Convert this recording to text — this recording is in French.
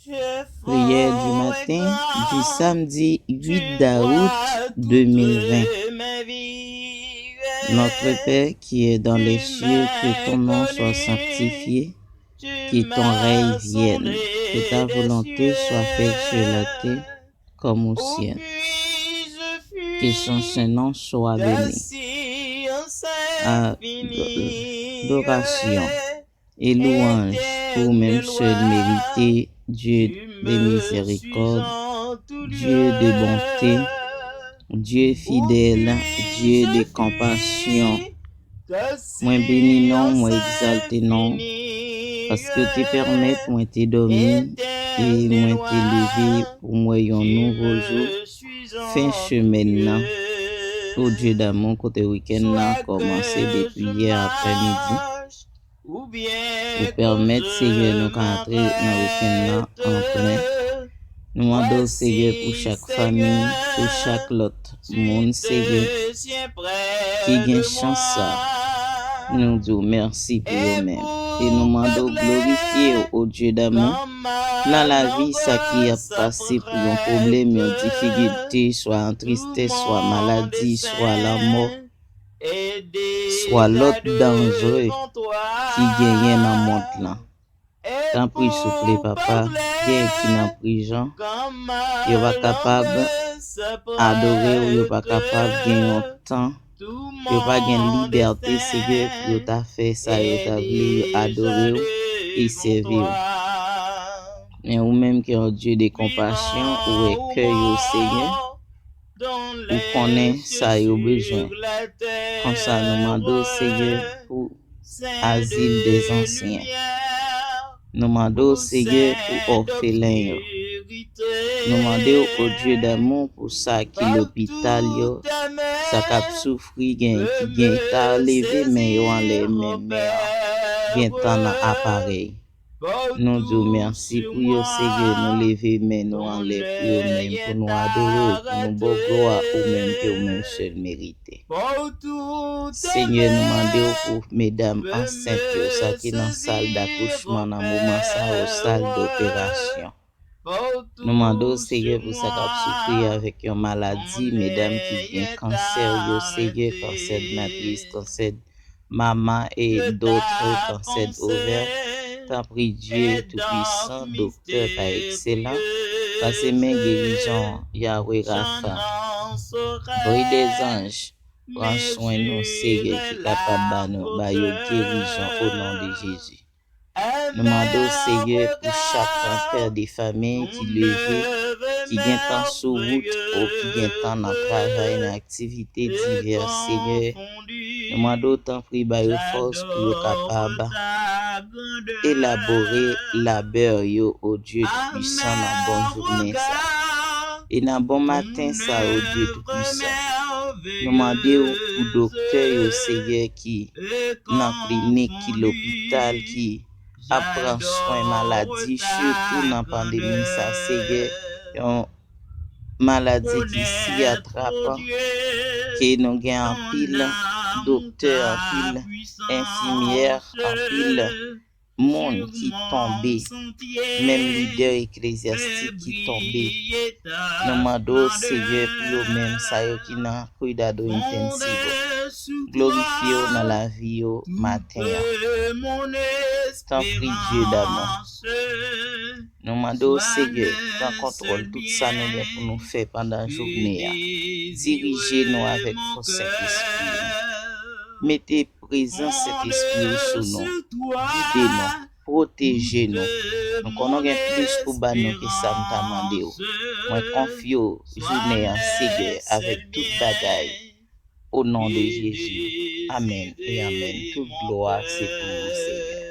Prière du matin du samedi 8 août 2020. Notre Père qui est dans les cieux, que ton nom soit sanctifié, que ton règne vienne, que ta volonté soit faite sur la terre comme au ciel. Que son Saint-Nom soit béni. Adoration et louange pour même seul mériter, Dieu de miséricorde, Dieu de bonté, Dieu fidèle, Dieu de compassion. Moi béni non, moi exalté non, parce que tu permets moi te dormir et moi te lever pour moi un nouveau jour. Fin chemin au Dieu d'amour côté week-end n'a commencé depuis hier après-midi. Pour permettre Seigneur nous entrer dans le week-end en plein. Nous demandons Seigneur pour chaque famille, pour chaque autre monde Seigneur qui a une chance ça. Nous disons merci pour eux-mêmes. Et nous demandons glorifier au Dieu d'amour. Dans la vie, ça qui a passé pour un problème, une difficulté, soit en tristesse, soit maladie, soit la mort, soit l'autre dangereux qui gagne dans le monde là. Tant pis souffler papa, gagne qui dans prison, il pas capable adorer ou il pas capable gagner temps, il pas gagne liberté Seigneur pour t'a fait ça, il t'a voulu adorer et servir. Mais ou même qui est un Dieu de compassion ou est cœur au Seigneur, ou connaît ça y a besoin. Comme ça nous demandons Seigneur pour asile des anciens. Nous demandons Seigneur pour orphelins. Nous demandons au Dieu d'amour pour ça qui l'hôpital yo, ça cap souffrir gain qui gain ta lever mais yo en les mêmes gain tant appareil. Nous disons merci pour yo Seigneur, nous lever mais nous enlève pour eux même pour nous adorer, pour nous beau gloire ou même que vous même seul mérité. Seigneur, nous demandons pour mesdames enceintes ça qui dans salle d'accouchement dans moment ça au salle d'opération. Nous demandons Seigneur pour ça qui souffrir avec une maladie, mesdames qui ont cancer yo Seigneur, cancer de matrice, cancer de maman et d'autres cancers ovaires. Tant prie Dieu tout-puissant, docteur par excellent, parce mes guérisons, Yahweh Rapha, bruit des anges, prends soin de nous, Seigneur, qui est capable de nous, guérison au nom de Jésus. Nous demandons, Seigneur, pour chaque père de famille qui lève, qui gagne temps sur route ou qui gagne temps dans le travail, dans l'activité diverses, Seigneur. Nous demandons tant prie par force pour être capable élaborer labeur yo au Dieu tout-puissant dans bonne journée ça. Et dans bon matin ça au Dieu tout-puissant. Nous demandons au docteur yo Seigneur qui dans clinique, qui l'hôpital, qui apprend soin maladie, surtout dans pandémie ça Seigneur. Une maladie qui s'y attrape, qui nous gagne en pile docteur, en pile infirmière, en pile monde qui tombé, même leader ecclésiastique qui tombé. Nous demandons Seigneur pour eux-mêmes ça yo qui dans cuidado intensive. Glorifiez dans la vie au matin. Tant prie Dieu d'amour. Nous demandons Seigneur prends contrôle tout ça nous pour nous faire pendant la journée. Dirigez-nous avec votre Saint-Esprit. Mettez présent cet esprit sur nous. Guidez-nous. Protégez-nous. Nous connaissons plus pour nous que ça nous a demandé. Moi confie journée en Seigneur avec toute bagaille. Au nom de Jésus. Amen et amen. Toute gloire c'est pour vous Seigneur.